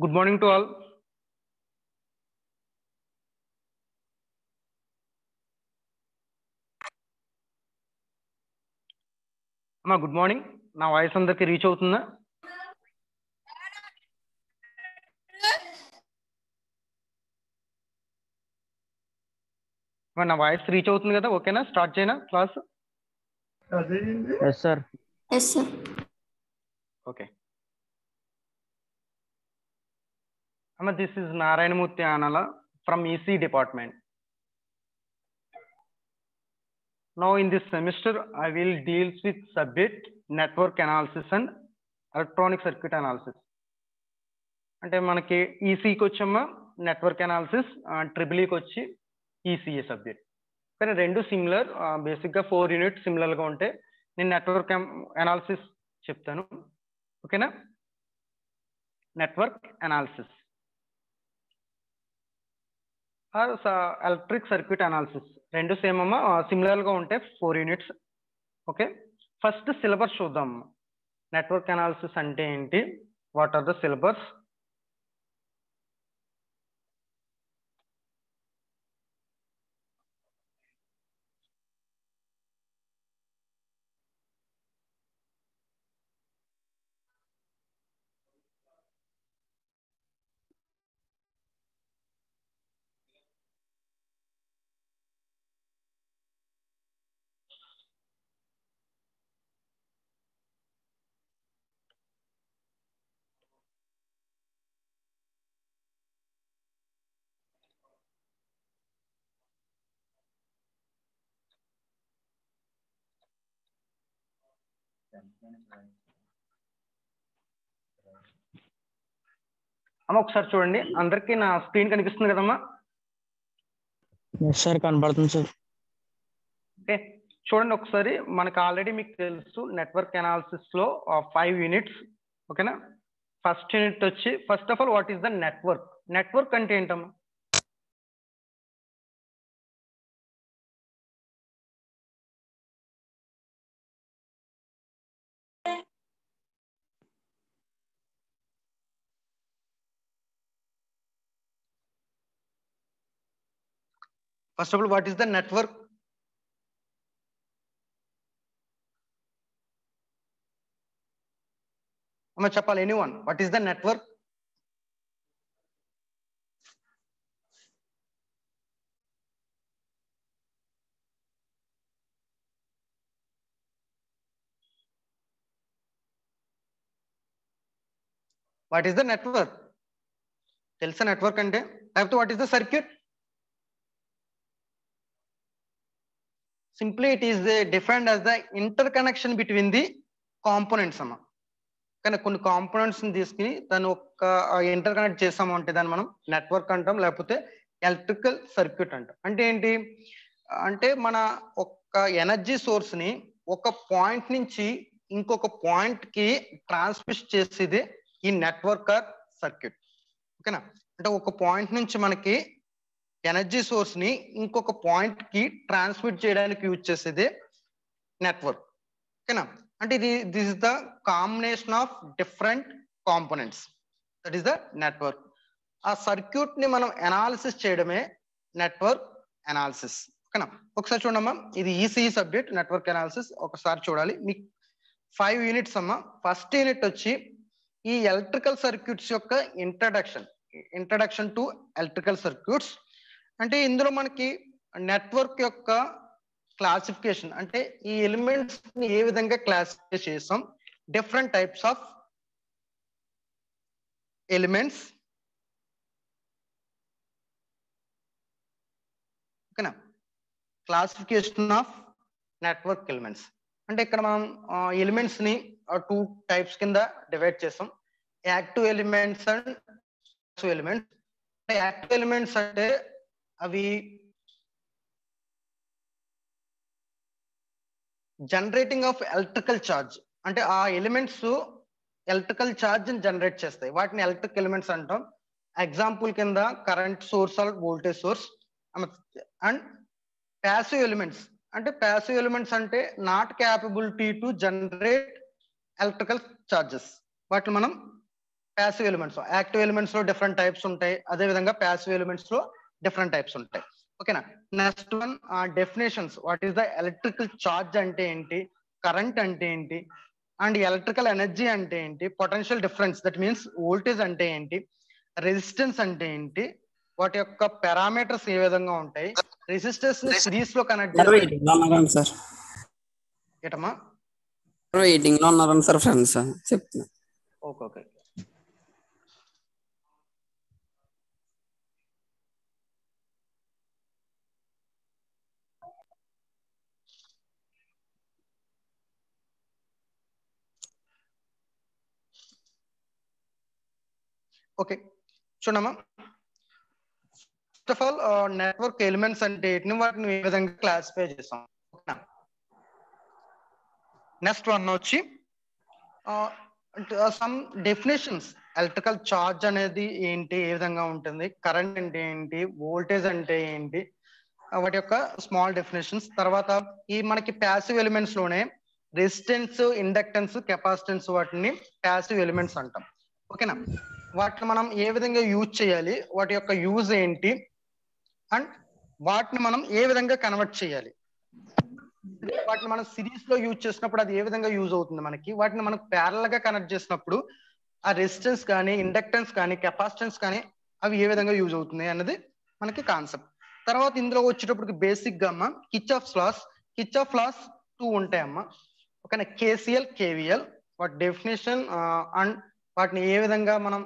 Good morning to all. Amma, good morning. నా voice అందరికి reach అవుతుందా? నా వాయిస్ రీచ్ అవుతుంది కదా? ఓకేనా? స్టార్ట్ చేయనా class? Yes, sir. Yes, sir. Okay. Amma, this is Narayanamurthy Anala from EC department. Now in this semester, I will deal with subject network analysis and electronic circuit analysis. అంటే మనకి ఈసీకి వచ్చామా network analysis, ట్రిపుల్ఈకి వచ్చి ECA subject. కానీ రెండు similar, బేసిక్గా 4 units సిమిలర్గా ఉంటే నేను నెట్వర్క్ అనాలిసిస్ చెప్తాను. ఓకేనా? Network analysis electric circuit analysis రెండు సేమ్ అమ్మా, సిమిలర్గా ఉంటే 4 యూనిట్స్. ఓకే, ఫస్ట్ సిలబస్ చూద్దాం. నెట్వర్క్ అనాలిసిస్ అంటే ఏంటి, వాట్ ఆర్ ద సిలబస్? అమ్మ ఒకసారి చూడండి, అందరికీ నా స్క్రీన్ కనిపిస్తుంది కదమ్మా? Yes, sir. కనబడుతుంది సార్. ఓకే, చూడండి ఒకసారి. మనకు ఆల్రెడీ మీకు తెలుసు నెట్వర్క్ అనాలిసిస్ లో 5 యూనిట్స్. ఓకేనా? ఫస్ట్ యూనిట్ వచ్చి first of all what is the network. Network అంటే ఏంటమ్మా? First of all what is the network? అమ్మ చెప్పాలి, anyone, what is the network? What is the network? తెలుసా నెట్వర్క్ అంటే? లేకపోతే what is the circuit? Simply it is defined as the inter connection between the components అమ్మ. కానీ కొన్ని components ని తీసుకుని దాన్ని ఒక ఇంటర్ కనెక్ట్ చేసాము అంటే దాన్ని మనం నెట్వర్క్ అంటాం, లేకపోతే ఎలక్ట్రికల్ సర్క్యూట్ అంటాం. అంటే ఏంటి అంటే మన ఒక ఎనర్జీ సోర్స్ ని ఒక పాయింట్ నుంచి ఇంకొక పాయింట్ కి ట్రాన్స్మిట్ చేసేది ఈ నెట్వర్క్ ఆర్ సర్క్యూట్. ఓకేనా? అంటే ఒక పాయింట్ నుంచి మనకి ఎనర్జీ సోర్స్ ని ఇంకొక పాయింట్ కి ట్రాన్స్మిట్ చేయడానికి యూజ్ చేసేది నెట్వర్క్. ఓకేనా? అంటే this is the combination of different components, that is the network. ఆ సర్క్యూట్ ని మనం అనాలిసిస్ చేయడమే నెట్వర్క్ అనాలిసిస్. ఓకేనా? ఒకసారి చూడమ్మా, ఇది ఈసీఈ సబ్జెక్ట్ నెట్వర్క్ అనాలిసిస్. ఒకసారి చూడాలి, మీకు 5 యూనిట్స్ అమ్మా. ఫస్ట్ యూనిట్ వచ్చి ఈ ఎలక్ట్రికల్ సర్క్యూట్స్ యొక్క ఇంట్రడక్షన్ టు ఎలక్ట్రికల్ సర్క్యూట్స్. అంటే ఇందులో మనకి నెట్వర్క్ యొక్క క్లాసిఫికేషన్, అంటే ఈ ఎలిమెంట్స్ ని ఏ విధంగా క్లాసిఫై చేసాం, డిఫరెంట్ టైప్స్ ఆఫ్ ఎలిమెంట్స్. ఓకేనా? Classification of network elements. అంటే ఇక్కడ మనం ఎలిమెంట్స్ ని 2 టైప్స్ కింద డివైడ్ చేసాం, active elements and passive elements. Active elements అంటే అవి జనరేటింగ్ ఆఫ్ ఎలక్ట్రికల్ ఛార్జ్, అంటే ఆ ఎలిమెంట్స్ ఎలక్ట్రికల్ ఛార్జ్ ని జనరేట్ చేస్తాయి, వాటిని ఎలక్ట్రిక్ ఎలిమెంట్స్ అంటాం. ఎగ్జాంపుల్ కింద current source or voltage source. And passive elements అంటే not capability to generate electrical charges, వాటిని మనం ప్యాసివ్ ఎలిమెంట్స్, యాక్టివ్ ఎలిమెంట్స్ లో డిఫరెంట్ టైప్స్ ఉంటాయి, అదే విధంగా ప్యాసివ్ ఎలిమెంట్స్ లో డిఫరెంట్ టైప్స్ ఉంటాయి. ఓకేనా. Next one definitions. What is the electrical charge అంటే ఏంటి, కరెంట్ అంటే ఏంటి, అండ్ ఎలక్ట్రికల్ ఎనర్జీ అంటే ఏంటి, potential difference that means voltage అంటే ఏంటి, రెసిస్టెన్స్ అంటే ఏంటి, వాటి యొక్క పారామీటర్స్ ఏ విధంగా ఉంటాయి, రెసిస్టర్స్ ని సిరీస్ లో కనెక్ట్ చేస్తే సార్ ఏటమ్మా వెయిటింగ్ లో ఉన్నారని సార్ ఫ్రెండ్స్ చెప్తున్నా. Okay okay. ఓకే చూడమ్మా, first of all network elements అంటే వాటిని ఏ విధంగా క్లాసిఫై చేస్తాం. నెక్స్ట్ వన్ వచ్చి సమ్ డెఫినేషన్స్. ఎలక్ట్రికల్ చార్జ్ అనేది ఏంటి, ఏ విధంగా ఉంటుంది, కరెంట్ అంటే ఏంటి, వోల్టేజ్ అంటే ఏంటి, వాటి యొక్క స్మాల్ డెఫినేషన్స్. తర్వాత ఈ మనకి ప్యాసివ్ ఎలిమెంట్స్ లోనే రెసిస్టెన్స్, ఇండక్టెన్స్, కెపాసిటెన్స్ వాటిని ప్యాసివ్ ఎలిమెంట్స్ అంటాం. ఓకేనా. వాటిని మనం ఏ విధంగా యూజ్ చేయాలి, వాటి యొక్క యూజ్ ఏంటి, అండ్ వాటిని మనం ఏ విధంగా కన్వర్ట్ చేయాలి, వాటిని మనం సిరీస్ లో యూజ్ చేసినప్పుడు అది ఏ విధంగా యూజ్ అవుతుంది మనకి, వాటిని మనం ప్యారల్ గా కనెక్ట్ చేసినప్పుడు ఆ రెసిస్టెన్స్ కానీ, ఇండక్టెన్స్ కానీ, కెపాసిటెన్స్ కానీ అవి ఏ విధంగా యూజ్ అవుతున్నాయి అన్నది మనకి కాన్సెప్ట్. తర్వాత ఇందులో వచ్చేటప్పటికి బేసిక్ గా అమ్మ కిర్చాఫ్ లాస్ 2 ఉంటాయమ్మా. ఓకేనా. కేసిఎల్, కేవిఎల్, వాటి డెఫినేషన్ అండ్ వాటిని ఏ విధంగా మనం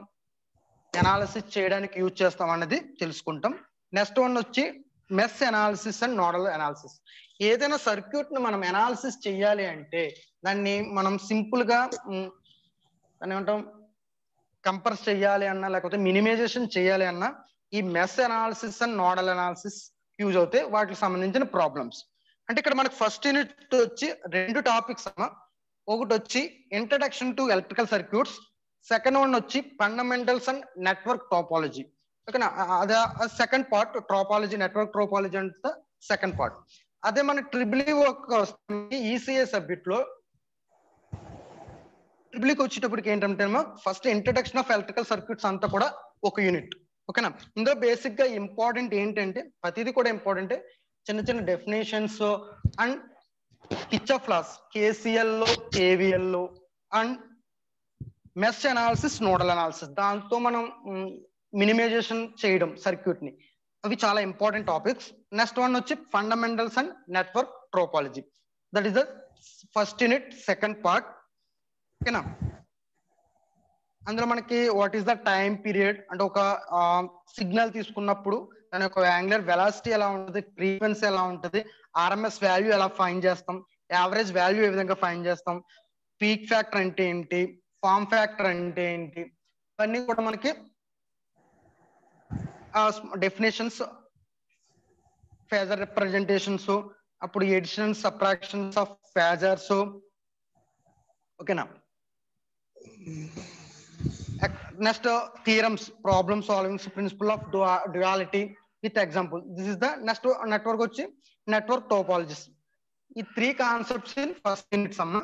ఎనాలిసిస్ చేయడానికి యూజ్ చేస్తాం అన్నది తెలుసుకుంటాం. నెక్స్ట్ వన్ వచ్చి mesh analysis and nodal analysis. ఏదైనా సర్క్యూట్ ని మనం ఎనాలిసిస్ చేయాలి అంటే దాన్ని మనం సింపుల్ గా దాన్ని ఏమంటాం, కంపర్స్ చేయాలి అన్నా లేకపోతే మినిమైజేషన్ చేయాలి అన్నా ఈ mesh analysis and nodal analysis use అవుతాయి వాటికి సంబంధించిన ప్రాబ్లమ్స్. అంటే ఇక్కడ మనకి ఫస్ట్ యూనిట్ వచ్చి 2 టాపిక్స్ అమ్మా. ఒకటి వచ్చి introduction to electrical circuits, second one వచ్చి ఫండమెంటల్స్ అండ్ నెట్వర్క్ టోపాలజీ. ఓకేనా. అదే సెకండ్ పార్ట్, ట్రోపాలజీ, నెట్వర్క్ ట్రోపాలజీ అంటే సెకండ్ పార్ట్. అదే మన ట్రిపుల్ ఈసీఏ సబ్జెక్ట్ లో ట్రిపుల్కి వచ్చేటప్పటికి ఏంటంటే first introduction of electrical circuits అంతా కూడా ఒక యూనిట్. ఓకేనా. ఇందులో బేసిక్ గా ఇంపార్టెంట్ ఏంటంటే ప్రతిదీ కూడా ఇంపార్టెంట్, చిన్న చిన్న definitions and Kirchhoff laws, KCL లో, కేవిఎల్ లో, and mesh analysis, nodal analysis, దాంతో మనం మినిమైజేషన్ చేయడం సర్క్యూట్ ని, అవి చాలా ఇంపార్టెంట్ టాపిక్స్. నెక్స్ట్ వన్ వచ్చి fundamentals and network topology, that is the first unit second part. ఓకేనా. అందులో మనకి what is the time period అంటే ఒక సిగ్నల్ తీసుకున్నప్పుడు దాని యొక్క యాంగులర్ వెలాసిటీ ఎలా ఉంటుంది, ఫ్రీక్వెన్సీ ఎలా ఉంటుంది, ఆర్ఎంఎస్ వాల్యూ ఎలా ఫైండ్ చేస్తాం, యావరేజ్ వాల్యూ ఏ విధంగా ఫైండ్ చేస్తాం, పీక్ ఫ్యాక్టర్ అంటే ఏంటి, ఫార్మ్ ఫ్యాక్టర్ అంటే ఏంటి, ఇవన్నీ కూడా మనకి డెఫినేషన్స్, ఫేజర్ రిప్రజెంటేషన్స్, అప్పుడు ఎడిషన్స్, సబ్ట్రాక్షన్స్ ఆఫ్ ఫేజర్స్. ఓకేనా. Next theorems, problem solving, principle of duality with example. This is the next network వచ్చి నెట్వర్క్ టోపాలజీస్. ఈ 3 కాన్సెప్ట్స్ ఇన్ ఫస్ట్ యూనిట్స్ అమ్మ.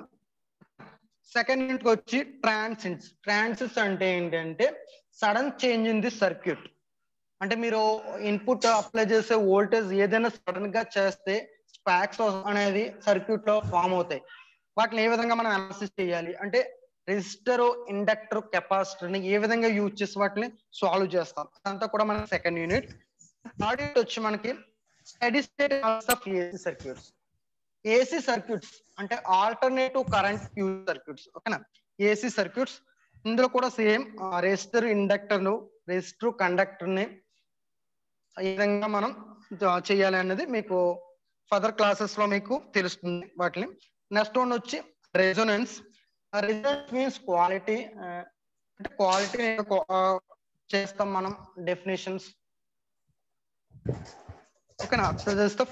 సెకండ్ యూనిట్ వచ్చి ట్రాన్సిట్స్ అంటే ఏంటంటే sudden change in the circuit. అంటే మీరు input apply చేసే వోల్టేజ్ ఏదైనా సడన్ గా చేస్తే స్పాక్స్ అనేది సర్క్యూట్ లో ఫామ్ అవుతాయి. వాటిని ఏ విధంగా మనం అనాలిసిస్ చేయాలి అంటే రెసిస్టర్, ఇండక్టర్, కెపాసిటర్ ని ఏ విధంగా యూజ్ చేసి వాటిని సాల్వ్ చేస్తాం, అదంతా కూడా మన సెకండ్ యూనిట్. థర్డ్ యూనిట్ వచ్చి మనకి steady state analysis of AC circuits. AC circuits అంటే ఆల్టర్నేటివ్ కరెంట్ ఫ్యూజ్ సర్క్యూట్స్. ఓకేనా. ఏసీ సర్క్యూట్స్ ఇందులో కూడా same resistor, inductor, resistor, conductor ని ఏ విధంగా మనం చేయాలి అన్నది మీకు ఫర్దర్ క్లాసెస్ లో మీకు తెలుస్తుంది వాటిని. నెక్స్ట్ వన్ వచ్చి రెజోనెన్స్. రెజోనెన్స్ మీన్స్ క్వాలిటీ, అంటే క్వాలిటీ చేస్తాం మనం డెఫినేషన్స్. ఓకేనా.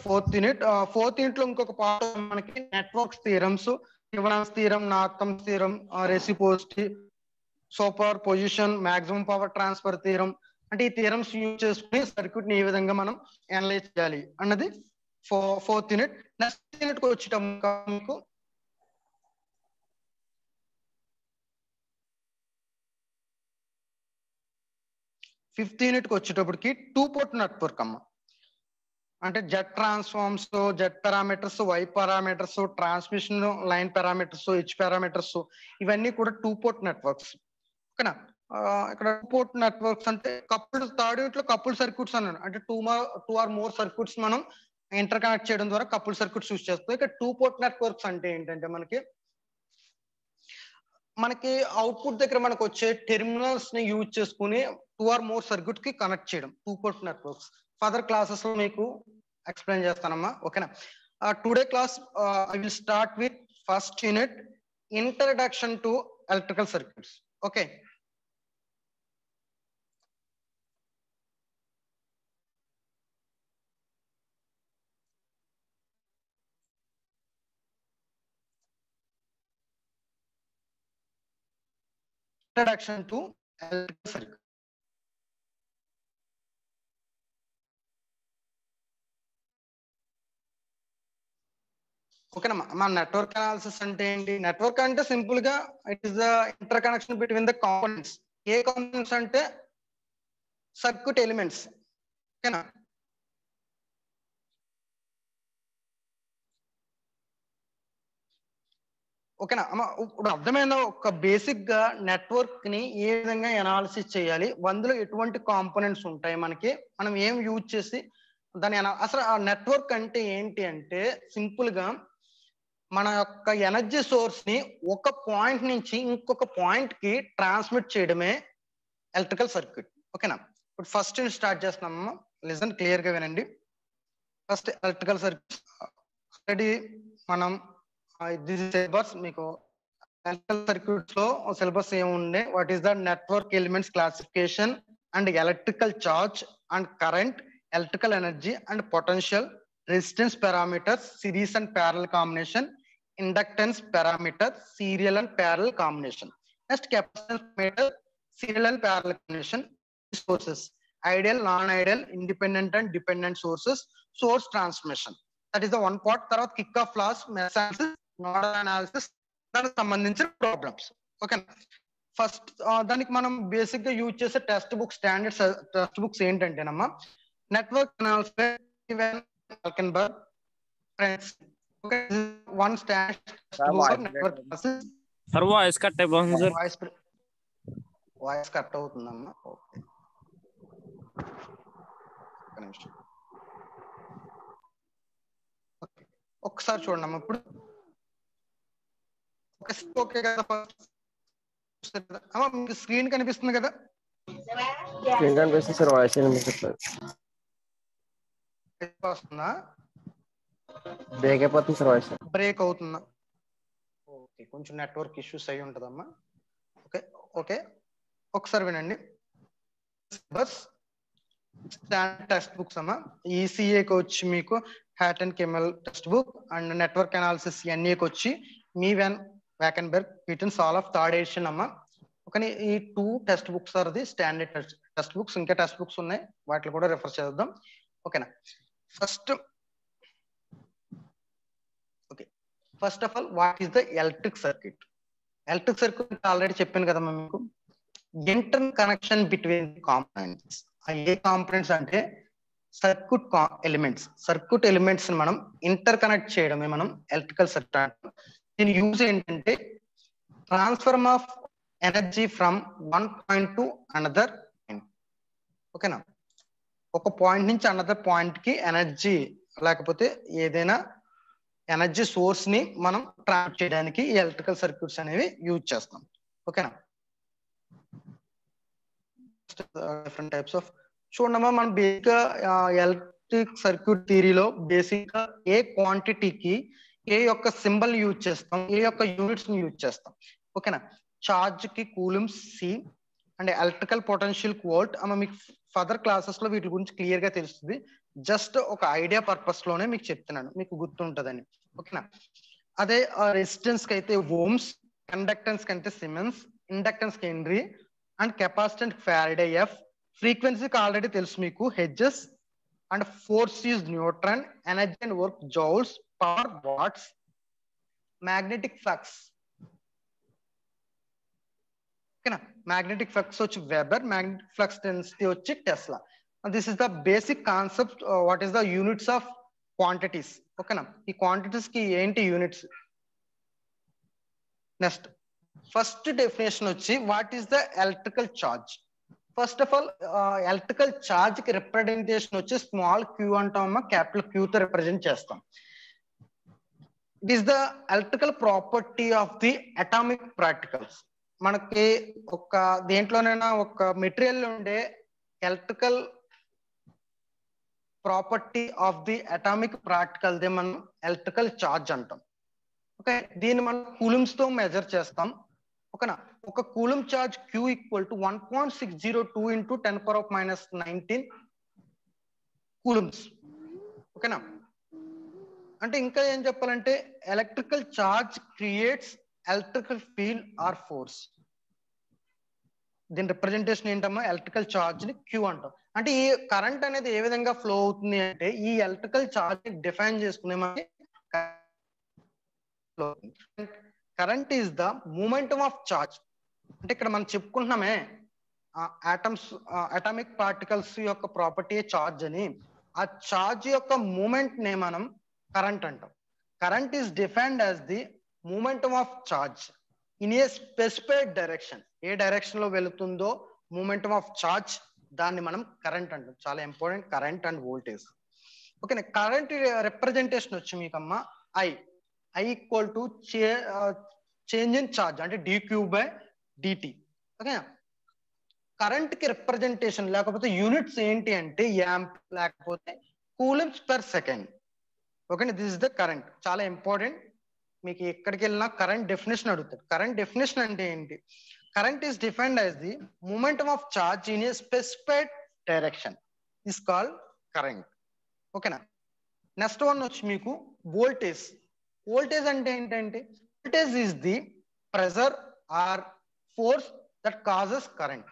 Fourth unit. ఫోర్త్ యూనిట్ లో ఇంకొక పార్ట్ మనకి networks theorems, Thevenin's theorem, Norton's theorem, reciprocity, super position, maximum power transfer theorem. అంటే ఈ థియరమ్స్ యూజ్ చేసుకుని సర్క్యూట్ ని ఏ విధంగా మనం అనలైజ్ చేయాలి అన్నది ఫోర్త్ యూనిట్. నెక్స్ట్ యూనిట్ కి వచ్చేటప్పుడు మీకు ఫిఫ్త్ యూనిట్ కి వచ్చేటప్పటికి 2 పోర్ట్ నెట్వర్క్ అమ్మ. అంటే Z transforms, Z parameters, Y parameters, transmission line parameters, H parameters, ఇవన్నీ కూడా 2 పోర్ట్ నెట్వర్క్స్. ఓకేనా. ఇక్కడ 2 పోర్ట్ నెట్వర్క్స్ అంటే కపుల్డ్, థర్డ్ యూనిట్ లో కపుల్డ్ సర్క్యూట్స్ అన్నాను. అంటే 2 ఆర్ మోర్ సర్క్యూట్స్ మనం ఇంటర్ కనెక్ట్ చేయడం ద్వారా కపుల్డ్ సర్క్యూట్స్ యూజ్ చేస్తాం. ఇక్కడ 2 పోర్ట్ నెట్వర్క్స్ అంటే ఏంటంటే మనకి అవుట్పుట్ దగ్గర మనకు వచ్చే టెర్మినల్స్ ని యూజ్ చేసుకుని 2 ఆర్ మోర్ సర్క్యూట్ కి కనెక్ట్ చేయడం 2 పోర్ట్ నెట్వర్క్స్. ఫర్దర్ క్లాసెస్ లో మీకు ఎక్స్ప్లెయిన్ చేస్తానమ్మా. ఓకేనా. Today class I will start with first unit, introduction to electrical circuits. Okay. Introduction to electrical circuit. ఓకేనా. మన నెట్వర్క్ అనాలిసిస్ అంటే ఏంటి? నెట్వర్క్ అంటే సింపుల్ గా it is the inter connection between the components. ఏ కాంపోనెంట్స్ అంటే సర్క్యూట్ ఎలిమెంట్స్. ఓకేనా. ఓకేనా అమ్మ. ఇప్పుడు అర్థమైందా? ఒక బేసిక్ గా నెట్వర్క్ ని ఏ విధంగా అనాలిసిస్ చేయాలి, అందులో ఎటువంటి కాంపోనెంట్స్ ఉంటాయి, మనం ఏం యూజ్ చేసి దాని అసలు ఆ నెట్వర్క్ అంటే ఏంటి అంటే సింపుల్ గా మన యొక్క ఎనర్జీ సోర్స్ ని ఒక పాయింట్ నుంచి ఇంకొక పాయింట్ కి ట్రాన్స్మిట్ చేయడమే ఎలక్ట్రికల్ సర్క్యూట్. ఓకేనా. ఇప్పుడు ఫస్ట్ స్టార్ట్ చేస్తున్నాము. లిజన్ క్లియర్ గా వినండి. ఫస్ట్ ఎలక్ట్రికల్ సర్క్యూట్ ఆల్రెడీ మనం సిలబస్ మీకు ఎలక్ట్రికల్ సర్క్యూట్స్ లో సిలబస్ ఏముండే, what is the network elements classification and electrical charge and current, electrical energy and potential, resistance parameters, series and parallel combination, inductance parameter, serial and parallel combination. Next capacitance parameter, serial and parallel combination, sources, ideal, non ideal, independent and dependent sources, source transmission. That is the one part. తర్వాత Kirchhoff laws, mesh analysis, nodal analysis, దానికి సంబంధించిన problems. Okay. First దానికి మనం basic గా use చేసే text book, standard text books ఏంటంటేనమ్మా network analysis, Valkenburg, friends. Okay. One standard text book network analysis. Sir voice cut అయిపోతుంది సార్. Voice cut అవుతుందమ్మా. ఓకే. ఒకసారి చూడండి అమ్మా. ఇప్పుడు ఓకే కదా? అమ్మా మీకు స్క్రీన్ కనిపిస్తుంది కదా? స్క్రీన్ కనిపిస్తుంది సార్, వాయిస్ వినిపించట్లేదు. వస్తుందా? బ్రేక్ అయిపోతుంది సార్, వాయిస్ బ్రేక్ అవుతుందా? ఓకే, కొంచెం నెట్వర్క్ ఇష్యూస్ అయి ఉంటుందమ్మా. ఓకే ఓకే, ఒకసారి వినండి. బస్ స్టాండర్డ్ టెక్స్ట్ బుక్స్ అమ్మా. ఈసీఏకి వచ్చి మీకు Hayt and Kemmerly text book and network analysis ఎన్ఏకి వచ్చి మీ వాకెన్బర్గ్, పీటన్స్, ఆల్ ఆఫ్ థర్డ్ ఎడిషన్ అమ్మా. కానీ ఈ 2 text books are the standard text books. ఇంకా టెక్స్ట్ బుక్స్ ఉన్నాయి, వాటిని కూడా రెఫర్ చేద్దాం. ఓకేనా. First of all what is the electric circuit? Electric circuit already చెప్పాను కదమ్మా మీకు. Interconnection between components. ఏ కాంపోనెంట్స్ అంటే సర్క్యూట్ ఎలిమెంట్స్. సర్క్యూట్ ఎలిమెంట్స్ మనం ఇంటర్ కనెక్ట్ చేయడమే మనం ఎలక్ట్రికల్ సర్క్యూట్ అంటాం. దీని యూజ్ ఏంటంటే transform of energy from one point to another point. ఓకేనా. ఒక పాయింట్ నుంచి అనదర్ పాయింట్ కి ఎనర్జీ లేకపోతే ఏదైనా ఎనర్జీ సోర్స్ ని మనం ట్రాన్స్ఫర్ చేయడానికి ఈ ఎలక్ట్రికల్ సర్క్యూట్స్ అనేవి యూజ్ చేస్తాం. ఓకేనా. డిఫరెంట్ టైప్స్ ఆఫ్ చూడమ్మా. మనం బేసిక్ గా ఎలక్ట్రిక్ సర్క్యూట్ థియరీలో బేసిక్ గా ఏ క్వాంటిటీకి ఏ యొక్క సింబల్ యూజ్ చేస్తాం, ఏ యొక్క యూనిట్స్ ని యూజ్ చేస్తాం. ఓకేనా. చార్జ్ కి coulombs C and electrical potential volt అమ్మ. మీకు ఫర్దర్ క్లాసెస్ లో వీటి గురించి క్లియర్ గా తెలుస్తుంది. జస్ట్ ఒక ఐడియా పర్పస్ లోనే మీకు చెప్తున్నాను, మీకు గుర్తుంటదని. ఓకేనా. అదే రెసిస్టెన్స్ కి అయితే ఓమ్స్, కండక్టెన్స్ కంటే సిమెన్స్, ఇండక్టెన్స్ కి henry and capacitance Faraday F. ఫ్రీక్వెన్సీకి ఆల్రెడీ తెలుసు మీకు hertz and force is newton, energy and work joules, power watts, magnetic flux ఓకేనా. మ్యాగ్నెటిక్ ఫ్లక్స్ వచ్చి వెబర్, మ్యాగ్నెటిక్ ఫ్లక్స్ డెన్సిటీ వచ్చి tesla. This is the basic concept. What is the units of quantities. ఓకేనా, ఈ quantities కి ఏంటి units. Next first definition వచ్చి what is the electrical charge. First of all electrical charge కి representation వచ్చి small Q అంటామా, capital Q తో represent చేస్తాం. It is the electrical property of the atomic particles. మనకి ఒక దేంట్లోనైనా ఒక మెటీరియల్ ఉండే electrical property of the atomic particle దే మనం ఎలక్ట్రికల్ చార్జ్ అంటాం. ఓకే, దీన్ని మనం కూలమ్స్ తో మెజర్ చేస్తాం. ఓకేనా, ఒక coulomb charge Q equal to 1.602 into 10⁻⁻19 coulombs. ఓకేనా, అంటే ఇంకా ఏం చెప్పాలంటే electrical charge creates electrical field or force. దీని రిప్రజెంటేషన్ ఏంటమ్మా, ఎలక్ట్రికల్ చార్జ్ ని Q అంటాం. అంటే ఈ కరెంట్ అనేది ఏ విధంగా ఫ్లో అవుతుంది అంటే ఈ ఎలక్ట్రికల్ చార్జ్ ని డిఫైన్ చేసుకునే మనకి current is the momentum of charge. అంటే ఇక్కడ మనం చెప్పుకుంటున్నామే ఆటమ్స్, అటామిక్ పార్టికల్స్ యొక్క ప్రాపర్టీ చార్జ్ అని. ఆ చార్జ్ యొక్క మూమెంట్ నే మనం కరెంట్ అంటాం. Current is defined as the momentum of charge in A specified direction. A direction లో వెళుతుందో మూమెంటం ఆఫ్ చార్జ్, దాన్ని మనం కరెంట్ అంటాం. చాలా important, current and voltage. Okay, current representation వచ్చి మీకమ్మా I equal to change in charge అంటే dQ/dt. Okay, current కి representation లేకపోతే యూనిట్స్ ఏంటి అంటే యాంప్ లేకపోతే coulombs per second. Okay, this is the current. చాలా ఇంపార్టెంట్, మీకు ఎక్కడికి వెళ్ళినా కరెంట్ డెఫినేషన్ అడుగుతారు. కరెంట్ డెఫినేషన్ అంటే ఏంటి? Current is defined as the momentum of charge in A specified direction is called current. ఓకేనా. నెక్స్ట్ వన్ వచ్చి మీకు వోల్టేజ్. వోల్టేజ్ అంటే ఏంటంటే voltage is the pressure or force that causes current.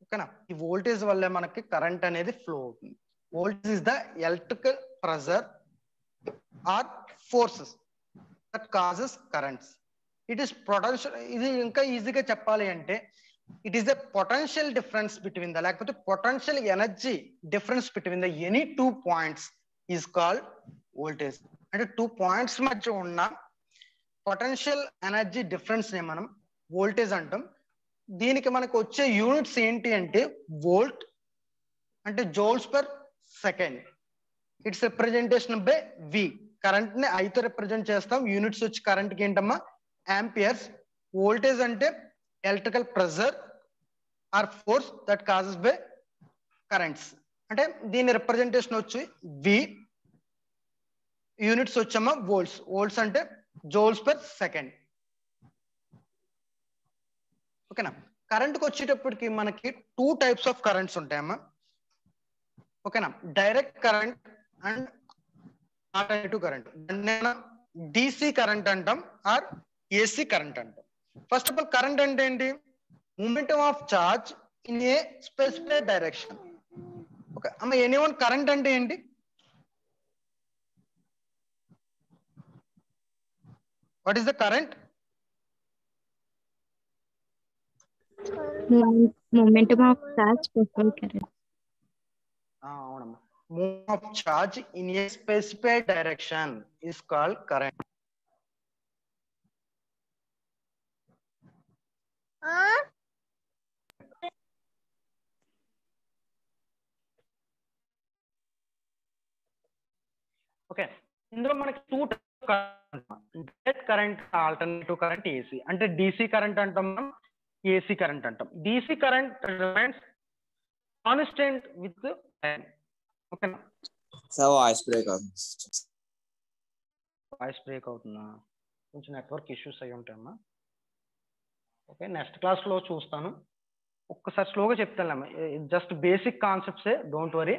ఓకేనా, ఈ వోల్టేజ్ వల్లే మనకి కరెంట్ అనేది ఫ్లో అవుతుంది. Voltage is the electrical pressure or forces that causes currents. It is potential. ఇది ఇంకా ఈజీగా చెప్పాలి అంటే it is the potential difference between the లేకపోతే potential energy difference between the any 2 points is called voltage. అంటే 2 points మధ్య ఉన్న potential energy difference ని మనం వోల్టేజ్ అంటాం. దీనికి మనకు వచ్చే యూనిట్స్ ఏంటి అంటే వోల్ట్ అంటే joules per second. Its representation by V. Current ని I తో రిప్రజెంట్ చేస్తాం. యూనిట్స్ వచ్చి కరెంట్ కి ఏంటమ్మా ఆంపియర్స్. వోల్టేజ్ అంటే electrical pressure or force that causes by currents. అంటే దీని రిప్రజెంటేషన్ వచ్చి V. యూనిట్స్ వచ్చమ్మా వోల్ట్స్. వోల్ట్స్ అంటే జౌల్స్ పర్ సెకండ్. ఓకేనా. కరెంట్కి వచ్చేటప్పటికి మనకి 2 టైప్స్ ఆఫ్ కరెంట్స్ ఉంటాయమ్మా. ఓకేనా, direct current and alternative current. DC current అంటాం ఆర్ AC కరెంట్ అంటాం. ఫస్ట్ ఆఫ్ ఆల్ కరెంట్ అంటే ఏంటి? Momentum of charge in a specific direction. Okay అమ్మ, ఎనీవన్ కరెంట్ అంటే ఏంటి? What is the current? Momentum of charge, specific current. అవునమ్మా, move of charge in a specific direction is called current. Okay, ఇందులో మనకి 2 direct current, alternative current, AC. అంటే DC current అంటాం, మనం AC current అంటాం. DC current remains constant with time. ఓకేనా. Sir voice break అవుతుంది. Voice break అవుతుందా? కొంచెం నెట్వర్క్ ఇష్యూస్ అయి ఉంటాయమ్మా. ఓకే, నెక్స్ట్ క్లాస్లో చూస్తాను. ఒక్కసారి స్లోగా చెప్తాను, జస్ట్ బేసిక్ కాన్సెప్ట్సే, డోంట్ వరీ.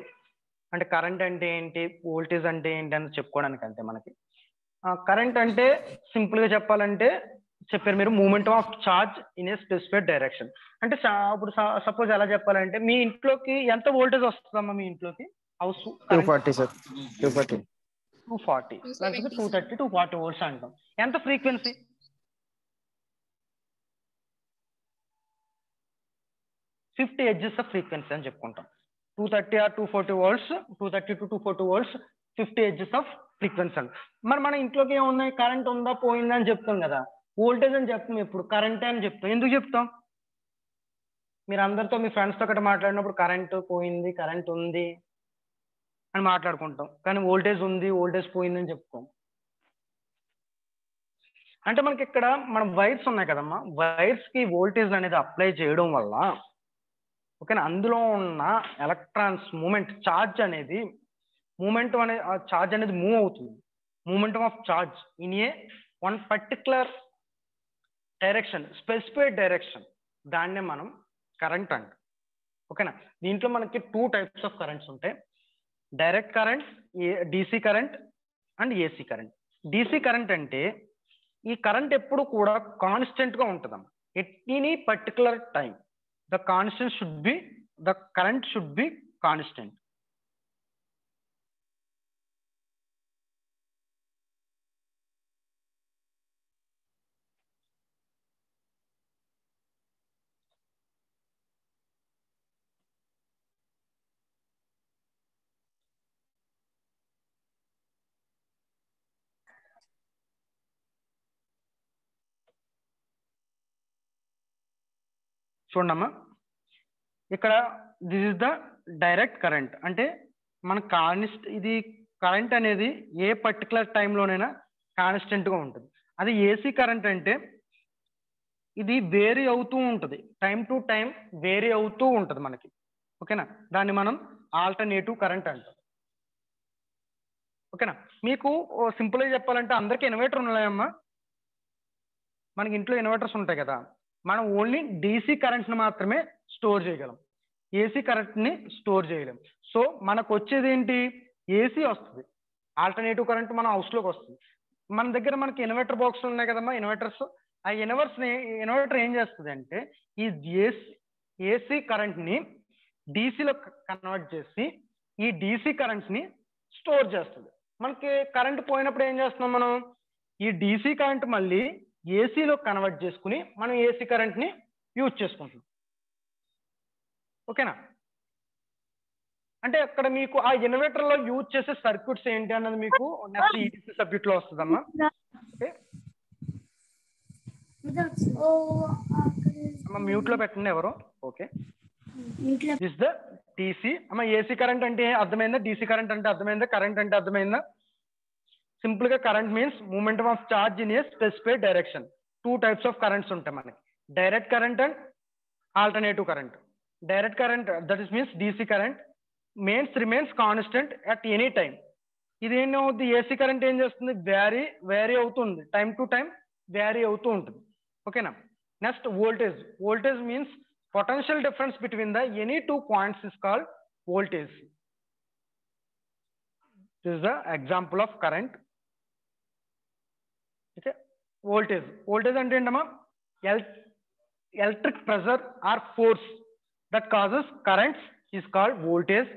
అంటే కరెంట్ అంటే ఏంటి, వోల్టేజ్ అంటే ఏంటి అని చెప్పుకోవడానికి అంతే. మనకి కరెంట్ అంటే సింపుల్ గా చెప్పాలంటే చెప్పారు మీరు, moment of charge in a specific direction. అంటే ఇప్పుడు సపోజ్ ఎలా చెప్పాలంటే మీ ఇంట్లోకి ఎంత వోల్టేజ్ వస్తుందమ్మా? మీ ఇంట్లోకి హౌస్ 240 సార్. 240 లేకపోతే 230, 240 వోల్ట్స్ అంటాం. ఎంత ఫ్రీక్వెన్సీ? 50 ఎడ్జెస్ ఆఫ్ ఫ్రీక్వెన్సీ అని చెప్పుకుంటాం. 230 or 240 volts, 230 to 240 volts 50 hertz of frequency అని. మరి మన ఇంట్లోకి ఏమున్నాయి, కరెంట్ ఉందా పోయిందా అని చెప్తాం కదా, వోల్టేజ్ అని చెప్తాం, ఎప్పుడు కరెంటే అని చెప్తాం. ఎందుకు చెప్తాం? మీరు అందరితో మీ ఫ్రెండ్స్తో ఒకటి మాట్లాడినప్పుడు కరెంట్ పోయింది, కరెంట్ ఉంది అని మాట్లాడుకుంటాం, కానీ వోల్టేజ్ ఉంది, వోల్టేజ్ పోయింది అని చెప్తాం. అంటే మనకి ఇక్కడ మన వైర్స్ ఉన్నాయి కదమ్మా, వైర్స్ కి వోల్టేజ్ అనేది అప్లై చేయడం వల్ల ఓకేనా, అందులో ఉన్న ఎలక్ట్రాన్స్ మూమెంట్, ఛార్జ్ అనేది మూమెంటం అనేది, ఆ ఛార్జ్ అనేది మూవ్ అవుతుంది. Momentum of charge in a one particular direction, specified direction, దాన్నే మనం కరెంట్ అంటాం. ఓకేనా, దీంట్లో మనకి 2 టైప్స్ ఆఫ్ కరెంట్స్ ఉంటాయి. Direct current, DC current and AC current. DC current అంటే ఈ కరెంట్ ఎప్పుడు కూడా కాన్స్టెంట్ గా ఉంటుందమ్మా. At any particular time the constant should be, the current should be constant. చూడమ్మా, ఇక్కడ this is the direct current. అంటే మన ఇది కరెంట్ అనేది ఏ పర్టికులర్ టైంలోనైనా కాన్స్టెంట్ గా ఉంటుంది. అది ఏసీ కరెంట్ అంటే ఇది వేరీ అవుతూ ఉంటుంది, టైం టు టైం వేరీ అవుతూ ఉంటుంది మనకి. ఓకేనా, దాన్ని మనం ఆల్టర్నేటివ్ కరెంట్ అంటాం. ఓకేనా, మీకు సింపుల్గా చెప్పాలంటే అందరికీ ఇన్వర్టర్ ఉన్నాయమ్మా. మనకి ఇంట్లో ఇన్వర్టర్స్ ఉంటాయి కదా, మనం ఓన్లీ డీసీ కరెంట్ని మాత్రమే స్టోర్ చేయగలం, ఏసీ కరెంట్ని స్టోర్ చేయలేం. సో మనకు వచ్చేది ఏంటి, ఏసీ వస్తుంది, ఆల్టర్నేటివ్ కరెంట్ మన హౌస్లోకి వస్తుంది. మన దగ్గర మనకి ఇన్వర్టర్ బాక్స్ ఉన్నాయి కదమ్మా, ఇన్వర్టర్స్. ఆ ఇన్వర్టర్ ఏం చేస్తుంది అంటే ఈ ఏసీ కరెంట్ని డీసీలో కన్వర్ట్ చేసి ఈ డీసీ కరెంట్ని స్టోర్ చేస్తుంది. మనకి కరెంట్ పోయినప్పుడు ఏం చేస్తున్నాం మనం, ఈ డీసీ కరెంట్ మళ్ళీ ఏసీలో కన్వర్ట్ చేసుకుని మనం ఏసీ కరెంట్ని యూజ్ చేసుకుంటున్నాం. ఓకేనా, అంటే అక్కడ మీకు ఆ ఇన్వర్టర్ లో యూజ్ చేసే సర్క్యూట్స్ ఏంటి అన్నది మీకు నెక్స్ట్ ఈటీసీ సబ్జెక్ట్ లో వస్తుందమ్మా. ఓకే, అమ్మ మ్యూట్ లో పెట్టండి ఎవరు. Okay, is the DC. అమ్మ ఏసీ కరెంట్ అంటే అర్థమైందా, డీసీ కరెంట్ అంటే అర్థమైందా, కరెంట్ అంటే అర్థమైందా? సింపుల్ గా current means momentum of charge in A specified direction. 2 types of currents ఉంటాయి మనకి, direct current and alternative current. Direct current that is means DC current remains constant at any time. ఇది ఏమవుతుంది, AC current ఏం చేస్తుంది, vary అవుతుంది, time to time vary అవుతూ ఉంటుంది. ఓకేనా, next voltage means potential difference between the any 2 points is called voltage. This is the example of current. Okay, voltage అంటే ఏంటమ్మా, electric pressure or force that causes currents is called voltage,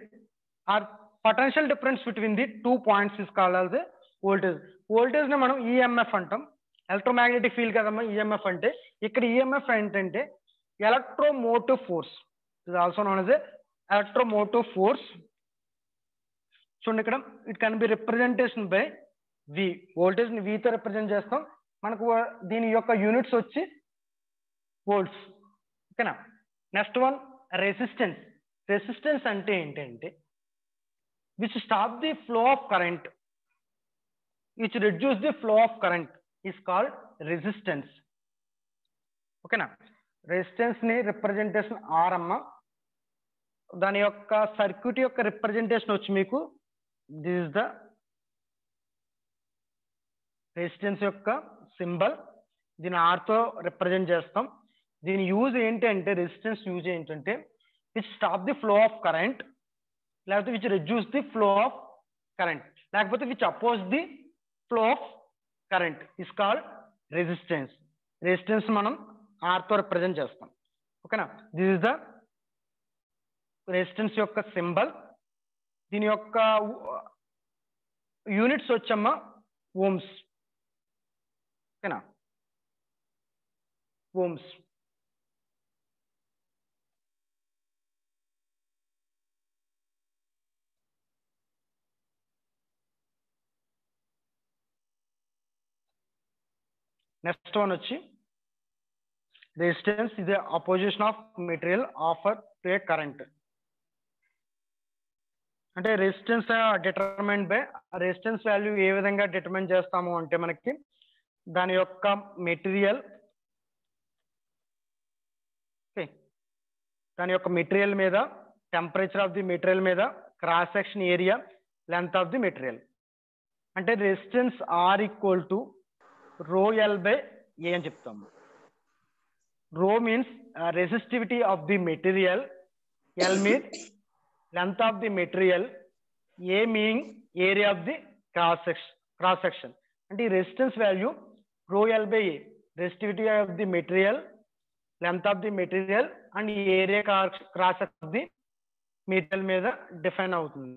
or potential difference between the 2 points is called as a voltage ని మనం EMF అంటాం. Electromagnetic field కదమ్మా EMF అంటే. ఇక్కడ EMF ఏంటంటే electromotive force, is also known as electromotive force. చూడండి ఇక్కడ it can be representation by V. Voltage ని వితో రిప్రజెంట్ చేస్తాం. మనకు దీని యొక్క యూనిట్స్ వచ్చి వోల్ట్స్. ఓకేనా, నెక్స్ట్ వన్ రెసిస్టెన్స్ అంటే ఏంటంటే which stop the flow of current, which reduce the flow of current is called resistance. ఓకేనా, రెసిస్టెన్స్ ని రిప్రజెంటేషన్ ఆర్ అమ్మ. దాని యొక్క సర్క్యూట్ యొక్క రిప్రజెంటేషన్ వచ్చి మీకు దిస్ ఇస్ ద రెసిస్టెన్స్ యొక్క సింబల్, దీని ఆర్తో రిప్రజెంట్ చేస్తాం. దీని యూజ్ ఏంటంటే రెసిస్టెన్స్ యూజ్ ఏంటంటే which stop the flow of current, లేకపోతే which reduce the flow of current, లేకపోతే which oppose the flow of current is called resistance మనం ఆర్తో రిప్రజెంట్ చేస్తాం. ఓకేనా, దిస్ ఇస్ ద రెసిస్టెన్స్ యొక్క సింబల్. దీని యొక్క యూనిట్స్ వచ్చమ్మా ఓమ్స్. ఓకేనా, ఓమ్స్. నెక్స్ట్ వన్ వచ్చి రెసిస్టెన్స్ ఇది opposition of material offer to a current. అంటే resistance determine by resistance value ఏ విధంగా డిటర్మైన్ చేస్తాము అంటే మనకి దాని యొక్క మెటీరియల్, దాని యొక్క మెటీరియల్ మీద, టెంపరేచర్ ఆఫ్ ది మెటీరియల్ మీద, cross section area, length of the material. అంటే resistance R equal to rho L by A అని చెప్తాము. Rho means resistivity of the material, L means length of the material, A meaning area of the cross section. అంటే ఈ resistance value rho L by A, resistivity of the material, length of the material and area cross of the material మీద define అవుతుంది.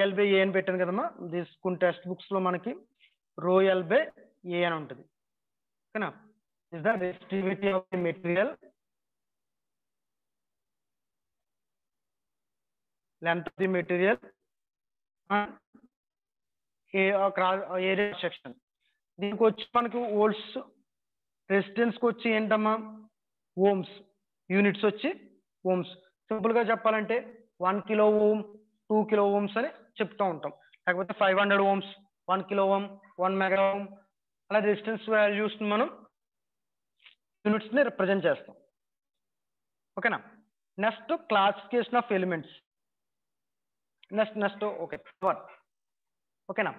L by A అని పెట్టాను కదమ్మా, కొన్ని text books లో మనకి రో ఎల్ బై ఏ అని ఉంటుంది. ఓకేనా? Is the resistivity of the material, length of the material and area section. దీనికి వచ్చి మనకి వోల్ట్స్, రెసిస్టెన్స్ కి వచ్చి ఏంటమ్మా ఓమ్స్, యూనిట్స్ వచ్చి ఓమ్స్. సింపుల్ గా చెప్పాలంటే 1 కిలో ఓమ్, 2 కిలో ఓమ్స్ అని చెప్తూ ఉంటాం. లేకపోతే 500 ohms, 1 kilo ohm, 1 mega ohm, అలా రెసిస్టెన్స్ వాల్యూస్ మనం యూనిట్స్ ని రిప్రజెంట్ చేస్తాం. ఓకేనా? Next classification of elements. Next okay power. ఓకేనా?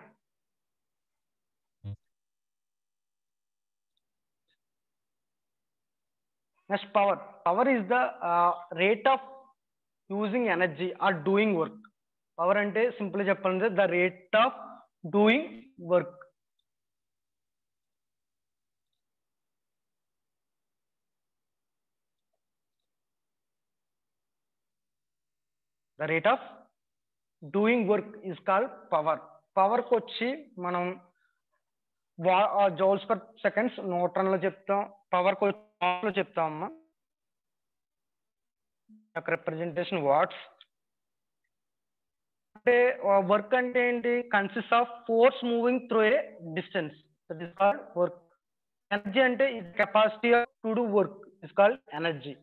Next, power. Power is the rate of using energy or doing work. Power ante simply cheppalante the rate of doing work. The rate of doing work is called power. Power kochi manam joules per seconds Newton lo cheptam. Power ko లో చెప్తామమ్మా. Representation watts. అంటే work అంటే ఏంటి? Consist of force moving through a distance, that is called work. Energy అంటే capacity to do work is called energy.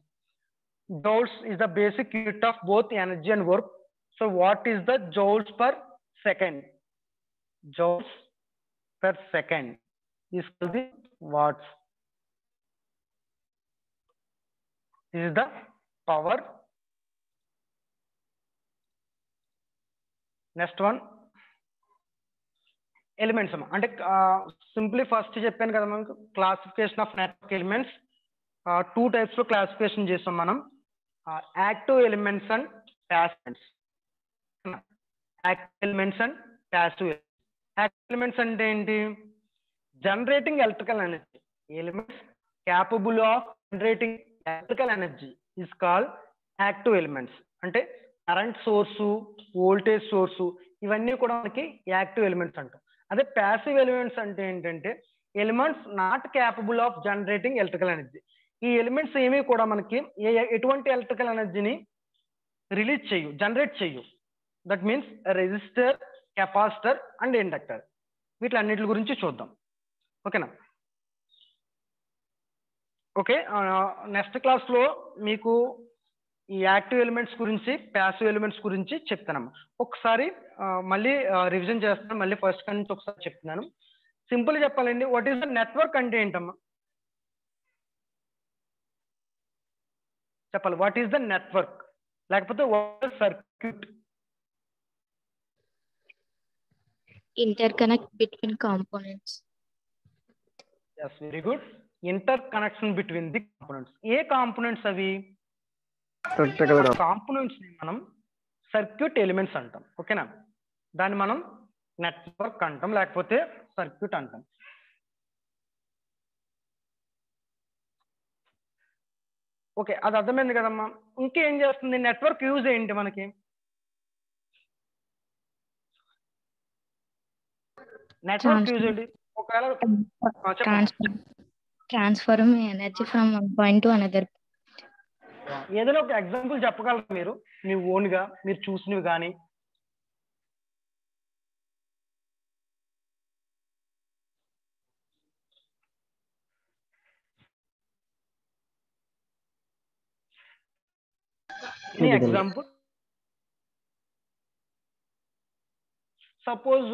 Joules is the basic unit of both energy and work. So what is the joules per second? Joules per second is called the watts. This is the power. Next one, elements. అంటే simply first చెప్పాను కదా మనకు classification of network elements. 2 types లో classification చేస్తాం మనం, active elements and passive elements. Active elements and passive elements. Active elements అంటే ఏంటి? Generating electrical energy. Elements capable of generating electrical energy is called active elements. అంటే current source, voltage source, ఇవన్నీ కూడా మనకి active elements అంటాం. అదే passive elements అంటే ఏంటంటే elements not capable of generating electrical energy. ఈ ఎలిమెంట్స్ ఏమీ కూడా మనకి ఎటువంటి ఎలక్ట్రికల్ ఎనర్జీని రిలీజ్ చేయు, జనరేట్ చేయు. That means resistor, capacitor and inductor. వీటిలన్నిటి గురించి చూద్దాం. ఓకేనా? ఓకే, నెక్స్ట్ క్లాస్ లో మీకు ఈ యాక్టివ్ ఎలిమెంట్స్ గురించి, ప్యాసివ్ ఎలిమెంట్స్ గురించి చెప్తానమ్మా. ఒకసారి మళ్ళీ రివిజన్ చేస్తాను, మళ్ళీ ఫస్ట్ నుంచి ఒకసారి చెప్తున్నాను. సింపుల్ చెప్పాలండి, వాట్ ఈస్ ద నెట్వర్క్ అంటే ఏంటమ్మా? చెప్పాలి. వాట్ ఈస్ ద నెట్వర్క్, లేకపోతే what is circuit? Interconnect between components. Yes, very good. Interconnection between the components. A components అవి? కాంపోనెంట్స్ ని మనం సర్క్యూట్ ఎలిమెంట్స్ అంటాం. ఓకేనా? దాన్ని మనం నెట్వర్క్ అంటాం, లేకపోతే సర్క్యూట్ అంటాం. ఓకే, అది అర్థమైంది కదమ్మా. ఇంకేం చేస్తుంది నెట్వర్క్? యూజ్ ఏంటి మనకి? నెట్వర్క్ యూజ్ ఏంటి? ఒకవేళ Transferring energy from one point to another. ఏదైనా ఒక ఎగ్జాంపుల్ చెప్పగలరా మీరు, మీ ఓన్ గా మీరు చూసినవి కానీ? ఎగ్జాంపుల్ సపోజ్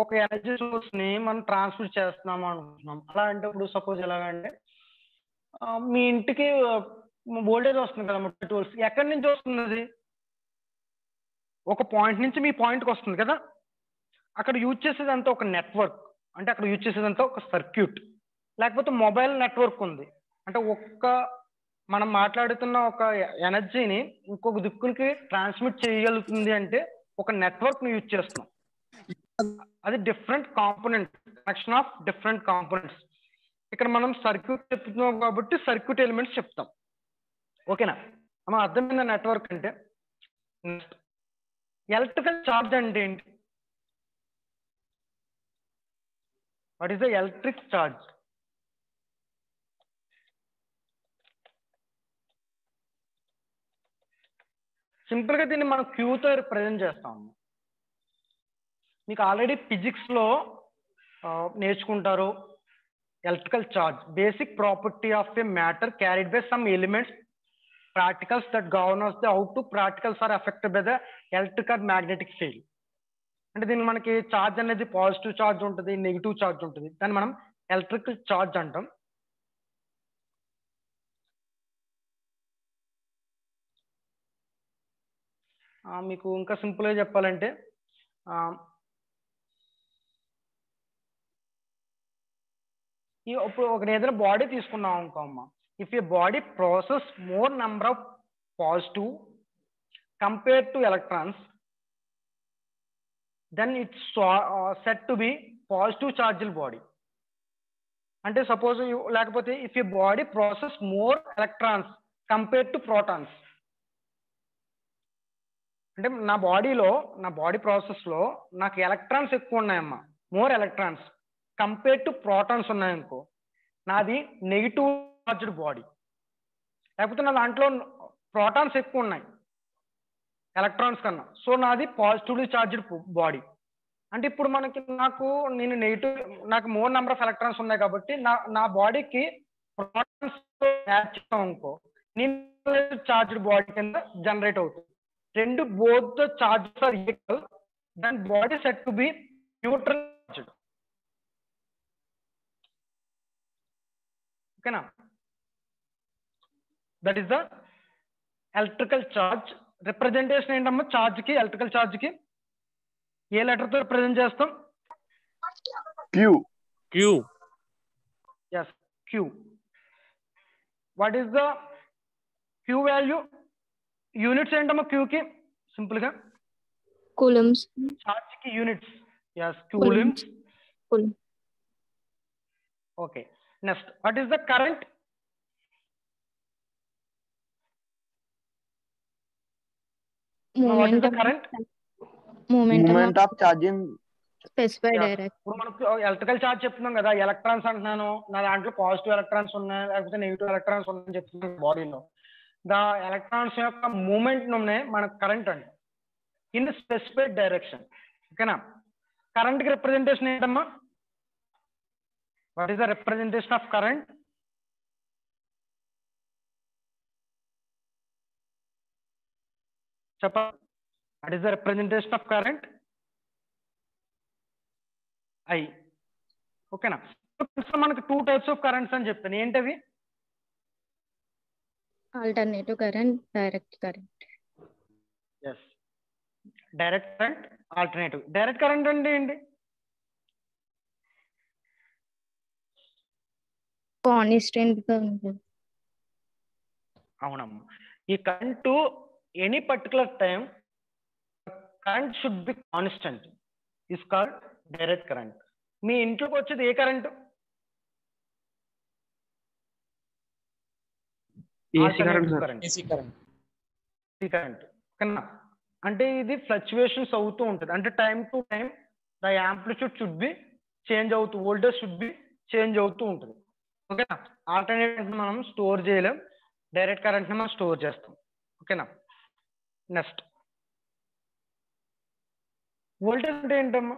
ఒక ఎనర్జీ సోర్స్ ని మనం ట్రాన్స్మిట్ చేస్తున్నాం అనుకుంటున్నాం. అలా అంటే ఇప్పుడు సపోజ్ ఎలాగంటే మీ ఇంటికి వోల్టేజ్ వస్తుంది కదా 32 volts. ఎక్కడి నుంచి వస్తుంది అది? ఒక పాయింట్ నుంచి మీ పాయింట్కి వస్తుంది కదా. అక్కడ యూజ్ చేసేదంతా ఒక నెట్వర్క్, అంటే అక్కడ యూజ్ చేసేదంతా ఒక సర్క్యూట్, లేకపోతే మొబైల్ నెట్వర్క్ ఉంది. అంటే మనం మాట్లాడుతున్న ఒక ఎనర్జీని ఇంకొక దిక్కులకి ట్రాన్స్మిట్ చేయగలుగుతుంది అంటే ఒక నెట్వర్క్ ని యూజ్ చేస్తున్నాం. అది different component, connection of different components. ఇక్కడ మనం సర్క్యూట్ చెప్తున్నాం కాబట్టి సర్క్యూట్ ఎలిమెంట్స్ చెప్తాం. ఓకేనా? మనం అర్థమైన నెట్వర్క్ అంటే ఎలక్ట్రికల్ ఛార్జ్ అంటే ఏంటి? What is the electric charge? Simple గా దీన్ని మనం క్యూతో రిప్రజెంట్ చేస్తాము. మీకు ఆల్రెడీ ఫిజిక్స్ లో నేర్చుకుంటారు. Electrical charge, basic property of A matter carried by some elements, particles that governs the how to particles are affected by the electric or magnetic field. అంటే దీన్ని మనకి ఛార్జ్ అనేది పాజిటివ్ ఛార్జ్ ఉంటుంది, negative charge ఉంటుంది. దాన్ని మనం electrical charge అంటాం. మీకు ఇంకా సింపుల్ గా చెప్పాలంటే ఇప్పుడు ఒక ఏదైనా బాడీ తీసుకున్నాం అనుకో అమ్మ. If a body process more number of positive compared to electrons, then it's said to be positive charged body. అంటే సపోజ్ లేకపోతే if a body process more electrons compared to protons, అంటే నా బాడీ ప్రాసెస్ లో నాకు electrons ఎక్కువ ఉన్నాయమ్మా, more electrons compare to protons ఉన్నాయనుకో, నాది నెగిటివ్ చార్జ్డ్ బాడీ. లేకపోతే నా దాంట్లో ప్రోటాన్స్ ఎక్కువ ఉన్నాయి ఎలక్ట్రాన్స్ కన్నా, సో నాది పాజిటివ్లీ చార్జ్డ్ బాడీ. అంటే ఇప్పుడు నేను నెగిటివ్, నాకు మోర్ నెంబర్ ఆఫ్ ఎలక్ట్రాన్స్ ఉన్నాయి కాబట్టి నా బాడీకి ప్రోటాన్స్ యాడ్ చేస్తాం అనుకో, నేను చార్జ్డ్ బాడీ కింద జనరేట్ అవుతుంది. రెండు both the charges are equal, then body set to be neutral charged. ఓకేనా? That is the electrical charge. Representation ఏంటమ్మా ఛార్జ్ కి, ఎలక్ట్రికల్ ఛార్జ్ కి ఏ లెటర్ తో రిప్రజెంట్ చేస్తాం? Q. yes, q. what is the q value? Units ఏంటమ్మా q కి? Simple గా కూలమ్స్. ఛార్జ్ కి units yes, coulombs. okay, next, what is the current? What is the current? Momentum of charging specified direct. ఇప్పుడు మనకు electrical charge చెప్తున్నాం కదా, electrons అంటున్నాను, నా దాంట్లో పాజిటివ్ ఎలక్ట్రాన్స్ ఉన్నాయి లేకపోతే నెగిటివ్ ఎలక్ట్రాన్స్ ఉన్నాయని చెప్తున్నాను బాడీలో. ద ఎలక్ట్రాన్స్ యొక్క మూమెంట్ మనకు కరెంట్ అండి, ఇన్ స్పెసిఫైడ్ డైరెక్షన్. ఓకేనా? కరెంట్ కి రిప్రజెంటేషన్ ఏంటమ్మా? What is the representation of current? చెప్పండి. What is the representation of current? I. ఓకేనా? మనకు 2 types ఆఫ్ కరెంట్స్ అని చెప్పాను. ఏంటవి? Alternative current, direct current. yes, direct current, alternative. Direct current అంటే ఏంటి? కాన్స్టెంట్ గా ఉంటుంది. అవునమ్మా. ఈ current any particular time current should be constant is called direct current. మీ ఇంట్లోకి వచ్చేది ఏ కరెంటు? కరెంట్. ఓకేనా? అంటే ఇది ఫ్లక్చువేషన్స్ అవుతూ ఉంటుంది. అంటే time to time the amplitude should be change అవుతూ, వోల్టేజ్ షుడ్ బి చేంజ్ అవుతూ ఉంటుంది. ఓకేనా? ఆల్టర్నేటివ్ మనం స్టోర్ చేయలేం, డైరెక్ట్ కరెంట్ ని మనం స్టోర్ చేస్తాం. ఓకేనా? నెక్స్ట్, వోల్టేజ్ అంటే ఏంటమ్మా?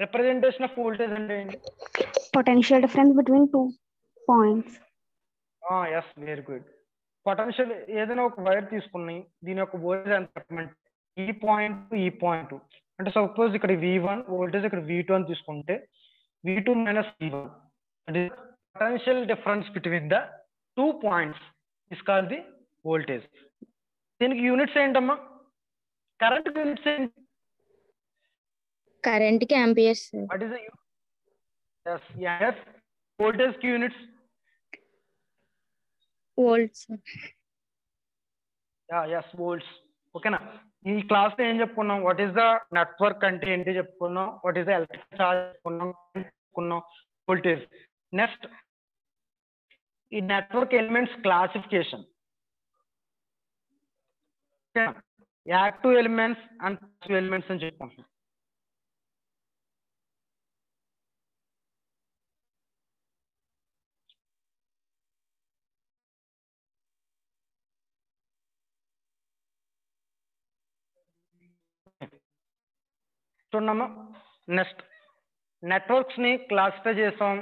రిప్రజెంటేషన్ ఆఫ్ వోల్టేజ్ అంటే ఏంటి? Potential difference between 2 points. yes, very good. Potential ఏదైనా ఒక వైర్ తీసుకుని దీని యొక్క వోల్టేజ్ ఎంత చెప్పమంటే ఈ పాయింట్ అంటే సపోజ్ ఇక్కడ V1 వోల్టేజ్ ఇక్కడ V2 అని తీసుకుంటే V2 మైనస్ V1 అంటే potential difference between the 2 points is called the voltage. దీనికి యూనిట్స్ ఏంటమ్మా? కరెంట్ యూనిట్స్ ఏంటి? కరెంట్ కి amperes. What is the yes voltage కి యూనిట్స్ వోల్ట్స్. yes volts. ఓకేనా? ఈ క్లాస్ లో ఏం చెప్పుకున్నాం? వాట్ ఈస్ ద నెట్వర్క్ అంటే ఏంటి చెప్పుకున్నాం, what is the electric charge చెప్పుకున్నాం, వోల్టేజ్. నెక్స్ట్ ఈ network elements classification, active elements and passive elements అని చెప్పుకుంటున్నాం. చూడమ్మా, నెక్స్ట్ నెట్వర్క్స్ ని క్లాసిఫై చేసాం.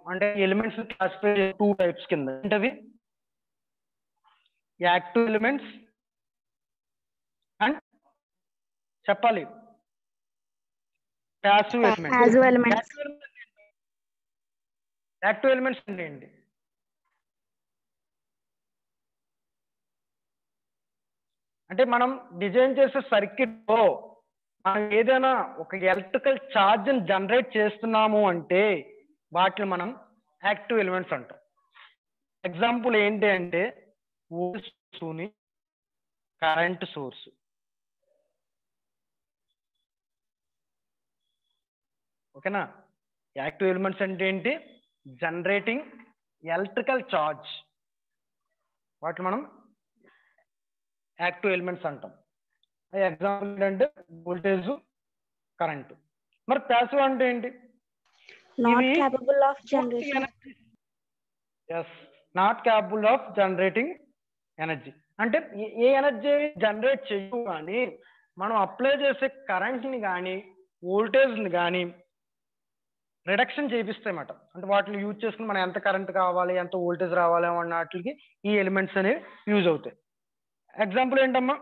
అంటే ఎలిమెంట్స్ క్లాసిఫై 2 టైప్స్ కింద. ఏంటవి? యాక్టివ్ ఎలిమెంట్స్ అండ్ చెప్పాలి ప్యాసివ్ ఎలిమెంట్స్. యాక్టివ్ ఎలిమెంట్స్ అంటే ఏంటి? అంటే మనం డిజైన్ చేసే సర్క్యూట్ లో మనం ఏదైనా ఒక ఎలక్ట్రికల్ ఛార్జ్ జనరేట్ చేస్తున్నాము అంటే వాటిని మనం యాక్టివ్ ఎలిమెంట్స్ అంటాం. ఎగ్జాంపుల్ ఏంటి అంటే వోల్టేజ్, కరెంట్ సోర్స్. ఓకేనా? యాక్టివ్ ఎలిమెంట్స్ అంటే ఏంటి? జనరేటింగ్ ఎలక్ట్రికల్ ఛార్జ్, వాటిని మనం యాక్టివ్ ఎలిమెంట్స్ అంటాం. ఎగ్జాంపుల్ ఏంటంటే వోల్టేజ్, కరెంట్. మరి ప్యాసివ్ అంటే ఏంటి? Not capable of generation. yes not capable of generating energy. అంటే ఏ ఎనర్జీ జనరేట్ చేయు కానీ మనం అప్లై చేసే కరెంట్ ని కానీ వోల్టేజ్ ని కానీ రిడక్షన్ చేపిస్తాయి అన్నమాట. అంటే వాటిని యూజ్ చేసుకుని మనం ఎంత కరెంట్ కావాలి, ఎంత వోల్టేజ్ రావాలి అన్న వాటికి ఈ ఎలిమెంట్స్ అనేవి యూజ్ అవుతాయి. ఎగ్జాంపుల్ ఏంటమ్మా?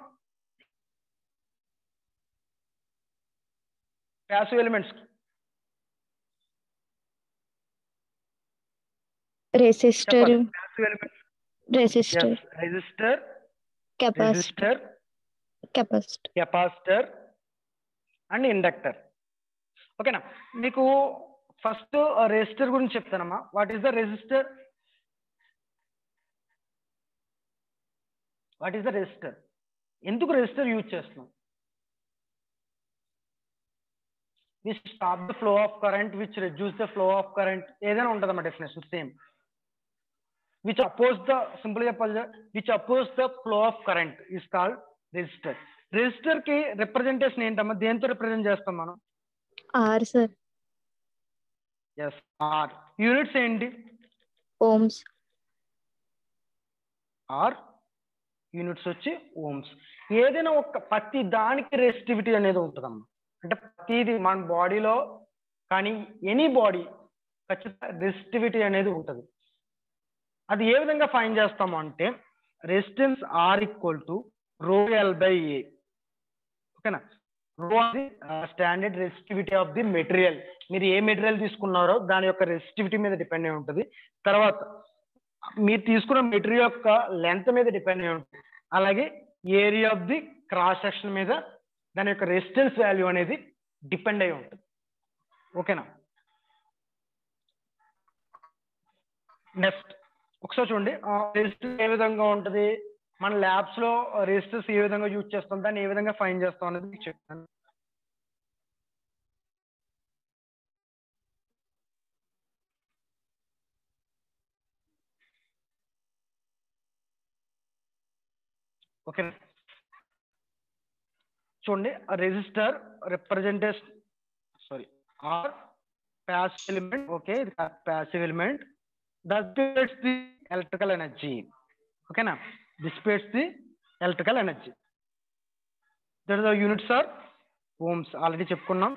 Passive elements resistor, passive elements resistor, resistor, capacitor, capacitor, capacitor and inductor. ఓకేనా? మీకు ఫస్ట్ రెసిస్టర్ గురించి చెప్తానమ్మా. What is the resistor? What is the resistor? ఎందుకు రెసిస్టర్ యూజ్ చేస్తున్నాం? which stop the flow of current, which reduce the flow of current. ఏదైనా ఉంటుందమ్మా definition same. which oppose the, simple చెప్పాలి, which oppose the flow of current is called resistor. Resistor కి representation ఏంటమ్మా? దేంతో represent చేస్తాం మనం? R sir. Yes R. Units ఏంటి? Ohms. R units వచ్చి ఓమ్స్. ఏదైనా ఒక ప్రతి దానికి రెసిస్టివిటీ అనేది ఉంటుందమ్మా. అంటే ప్రతిది మన బాడీలో కానీ ఎనీ బాడీ ఖచ్చితంగా రెసిస్టివిటీ అనేది ఉంటుంది. అది ఏ విధంగా ఫైండ్ చేస్తాము అంటే resistance R equal to rho L by A. ఓకేనా? రో అది standard resistivity of the material. మీరు ఏ మెటీరియల్ తీసుకున్నారో దాని యొక్క రెసిస్టివిటీ మీద డిపెండ్ అయి ఉంటుంది. తర్వాత మీరు తీసుకున్న మెటీరియల్ యొక్క లెంత్ మీద డిపెండ్ అయి ఉంటుంది. అలాగే area of the cross section మీద దాని యొక్క రెసిస్టెన్స్ వాల్యూ అనేది డిపెండ్ అయి ఉంటుంది. ఓకేనా? నెక్స్ట్ ఒకసారి చూడండి, రెసిస్టెన్స్ ఏ విధంగా ఉంటుంది, మన ల్యాబ్స్ లో రెసిస్టెన్స్ ఏ విధంగా యూజ్ చేస్తాం, దాన్ని ఏ విధంగా ఫైండ్ చేస్తాం అనేది మీకు చెప్తాను. ఓకే చూడండి, resistor representation R passive element. Okay, the passive element dissipates the electrical energy. Okay na, dissipates the electrical energy. That is the units are ohms. Already చెప్పుకున్నాం.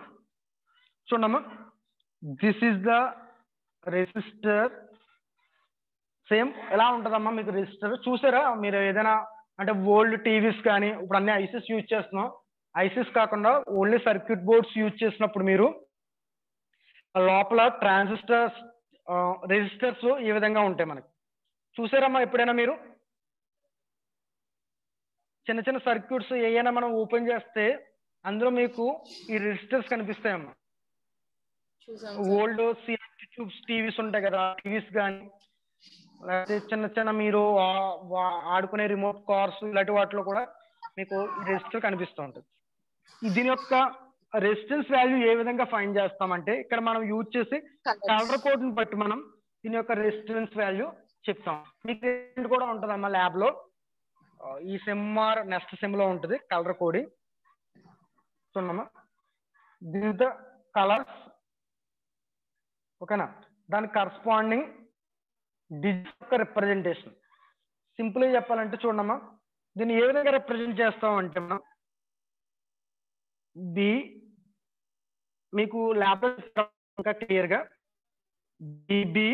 చూడమ్మా, this is the resistor same ఎలా ఉంటుందమ్మా మీకు resistor చూసారా మీరు ఏదైనా అంటే old TVs కానీ ఇప్పుడు అన్ని ఐసిస్ యూజ్ చేస్తున్నాం ఐసిస్ కాకుండా ఓన్లీ సర్క్యూట్ బోర్డ్స్ యూజ్ చేసినప్పుడు మీరు లోపల ట్రాన్సిస్టర్స్ రెసిస్టర్స్ ఈ విధంగా ఉంటాయి మనకి చూసారమ్మా ఎప్పుడైనా మీరు చిన్న చిన్న సర్క్యూట్స్ ఏమైనా మనం ఓపెన్ చేస్తే అందులో మీకు ఈ రెసిస్టర్స్ కనిపిస్తాయమ్మా ఓల్డ్ సిఆర్టీ ట్యూబ్స్ టీవీస్ ఉంటాయి కదా టీవీస్ కానీ లేకపోతే చిన్న చిన్న మీరు ఆడుకునే రిమోట్ కార్స్ ఇలాంటి వాటిలో కూడా మీకు రెసిస్టర్ కనిపిస్తూ ఉంటుంది దీని యొక్క రెసిస్టెన్స్ వాల్యూ ఏ విధంగా ఫైండ్ చేస్తామంటే ఇక్కడ మనం యూజ్ చేసి కలర్ కోడ్ ని బట్టి మనం దీని యొక్క రెసిస్టెన్స్ వాల్యూ చెప్తాం మీకు కూడా ఉంటుందమ్మా ల్యాబ్ లో ఈ సెమ్ ఆర్ నెక్స్ట్ సెమ్ లో ఉంటుంది కలర్ కోడింగ్ చూడమ్మా దీంతో కలర్స్ ఓకేనా దానికి కరస్పాండింగ్ డిజిట్ యొక్క రిప్రజెంటేషన్ సింపుల్ గా చెప్పాలంటే చూడమ్మా దీన్ని ఏ విధంగా రిప్రజెంట్ చేస్తాం అంటే మనం మీకు ల్యాబ్ ఇంకా క్లియర్ గా B B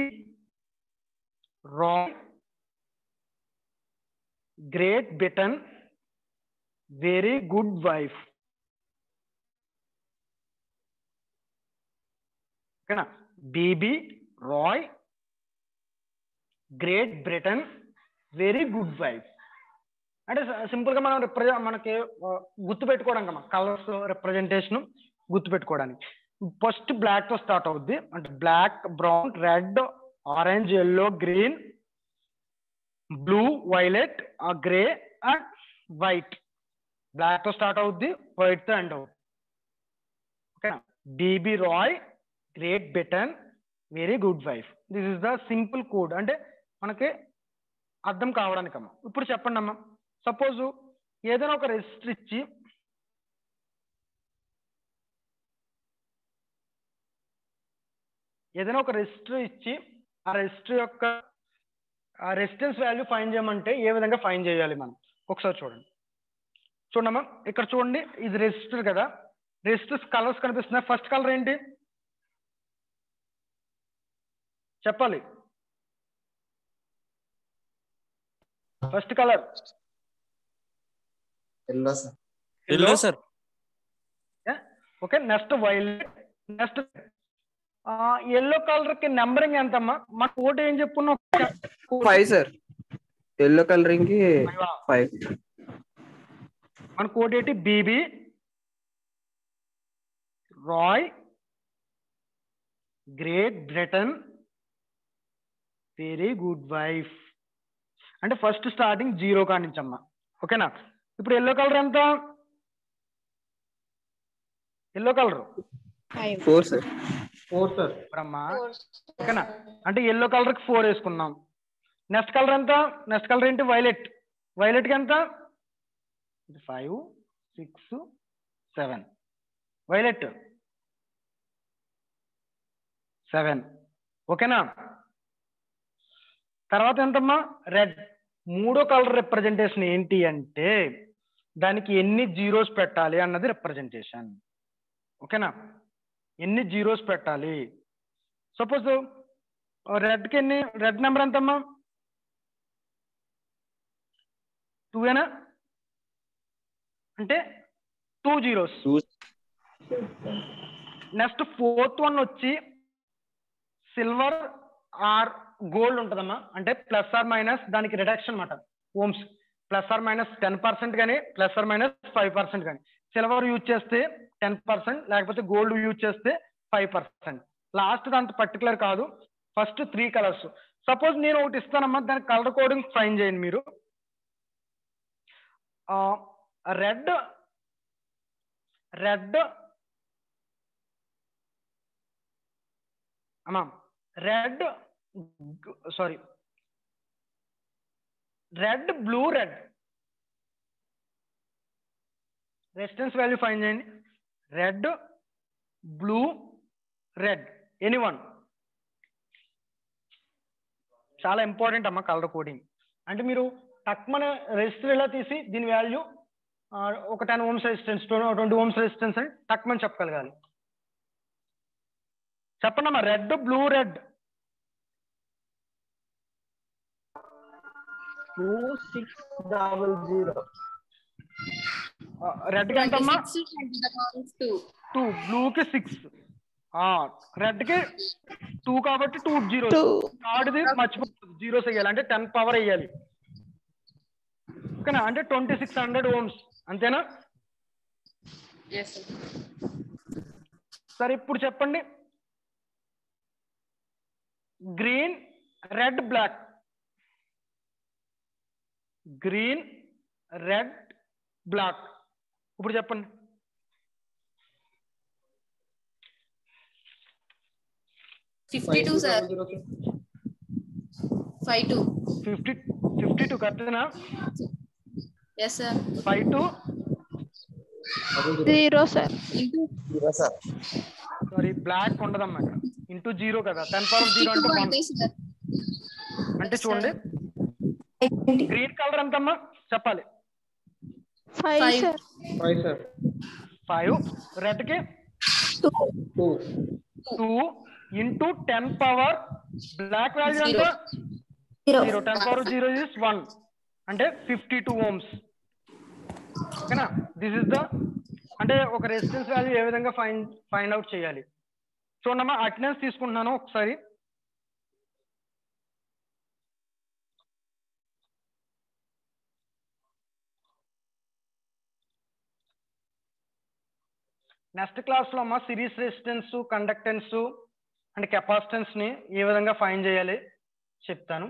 Roy great Britain very good wife ఓకేనా B B Roy great Britain very good wife అంటే సింపుల్ గా మనం మనకి గుర్తు పెట్టుకోవడానికి అమ్మా కలర్స్ రిప్రజెంటేషన్ గుర్తు పెట్టుకోవడానికి ఫస్ట్ బ్లాక్ తో స్టార్ట్ అవుద్ది అంటే black brown red orange yellow green blue violet grey and white black తో స్టార్ట్ అవుద్ది వైట్ తో ఎండ్ అవుద్ది ఓకేనా B B Roy great Britain very good wife this is the simple code అంటే మనకి అర్థం కావడానికి అమ్మా ఇప్పుడు చెప్పండి అమ్మా సపోజ్ ఏదైనా ఒక రెసిస్టర్ ఇచ్చి ఆ రెసిస్టర్ యొక్క రెసిస్టెన్స్ వాల్యూ ఫైండ్ చేయమంటే ఏ విధంగా ఫైండ్ చేయాలి మనం ఒకసారి చూడమ్మా ఇక్కడ చూడండి ఇది రెసిస్టర్ కదా రెసిస్టర్స్ కలర్స్ కనిపిస్తున్నాయి ఫస్ట్ కలర్ ఏంటి చెప్పాలి first colour yellow sir okay next violet next yellow colour కి నెంబరింగ్ ఎంతమ్మా మన కోడ్ ఏం చెప్పుకున్నాం 5 సార్ ఎల్లో కలరింగ్ కి 5 మన కోడ్ ఏంటి B B Roy great Britain very good wife అంటే ఫస్ట్ స్టార్టింగ్ 0 కానించమ్మా ఓకేనా ఇప్పుడు ఎల్లో కలర్ ఎంత ఎల్లో కలర్ 4 సార్ అమ్మా ఓకేనా అంటే ఎల్లో కలర్ కి 4 వేసుకున్నాం నెక్స్ట్ కలర్ ఎంత నెక్స్ట్ కలర్ ఏంటి వైలెట్ కి ఎంత 5 6 7 వైలెట్ 7 ఓకేనా తర్వాత ఎంతమ్మా రెడ్ మూడో కలర్ రిప్రజెంటేషన్ ఏంటి అంటే దానికి ఎన్ని జీరోస్ పెట్టాలి అన్నది రిప్రజెంటేషన్ ఓకేనా ఎన్ని జీరోస్ పెట్టాలి సపోజ్ రెడ్ కి ఎన్ని రెడ్ నెంబర్ ఎంతమ్మా 2 అంటే 2 జీరోస్ నెక్స్ట్ ఫోర్త్ వన్ వచ్చి సిల్వర్ ఆర్ గోల్డ్ ఉంటుందమ్మా అంటే ప్లస్ ఆర్ మైనస్ దానికి రిడక్షన్ అన్నమాట ఓమ్స్ ప్లస్ ఆర్ మైనస్ 10% కానీ ప్లస్ ఆర్ మైనస్ 5% కానీ సిల్వర్ యూజ్ చేస్తే 10% లేకపోతే గోల్డ్ యూజ్ చేస్తే 5% లాస్ట్ అంత పర్టికులర్ కాదు ఫస్ట్ 3 కలర్స్ సపోజ్ నేను ఒకటి ఇస్తానమ్మా దానికి కలర్ కోడింగ్ ఫైన్ చేయండి మీరు రెడ్ అమ్మా red blue red resistance value fine చేయండి రెడ్ బ్లూ రెడ్ ఎనీవన్ చాలా ఇంపార్టెంట్ అమ్మా కలర్ కోడింగ్ అంటే మీరు తక్కువ రెసిస్టర్ ఇలా తీసి దీని వాల్యూ ఒక 10 ఓమ్స్ రెసిస్టెన్స్ 20 ఓమ్స్ రెసిస్టెన్స్ అని తక్కువ చెప్పగలగాలి చెప్పండి అమ్మా రెడ్ బ్లూ రెడ్ 2600. రెడ్ కి ఎంతమ్మా 2, బ్లూ కి 6, రెడ్ కి 2 కాబట్టి 2 జీరోస్. థర్డ్ది మర్చిపోతుంది, జీరోస్ వేయాలి అంటే 10 పవర్ వేయాలి. ఓకేనా, అంటే 2600 ohms అంతేనా? సరే ఇప్పుడు చెప్పండి, green red black, green red black, ఇప్పుడు చెప్పండి. సార్ 52 కరెక్టేనా? Yes sir 52 0 sir. Sorry black ఉండదమ్మా ఇక్కడ, ఇంటూ 0 కదా, 10 పవర్ 0 అంటే 1 అంటే చూడండి. గ్రీన్ కలర్ ఎంతమ్మా చెప్పాలి? 5 సార్. 5. రెడ్ కి 2 ఇంటూ 10 పవర్ బ్లాక్ వాల్యూ ఎంత? 0. 10 పవర్ 0 ఇస్ 1 అంటే 52 ohms. ఓకేనా, దిస్ ఇస్ ద అంటే ఒక రెసిస్టెన్స్ వాల్యూ ఏ విధంగా ఫైండ్ అవుట్ చేయాలి చూడమ్మా. అటెండెన్స్ తీసుకుంటున్నాను ఒకసారి. నెక్స్ట్ క్లాస్ లో అమ్మా series resistance, conductance and capacitance ని ఏ విధంగా ఫైండ్ చేయాలి చెప్తాను.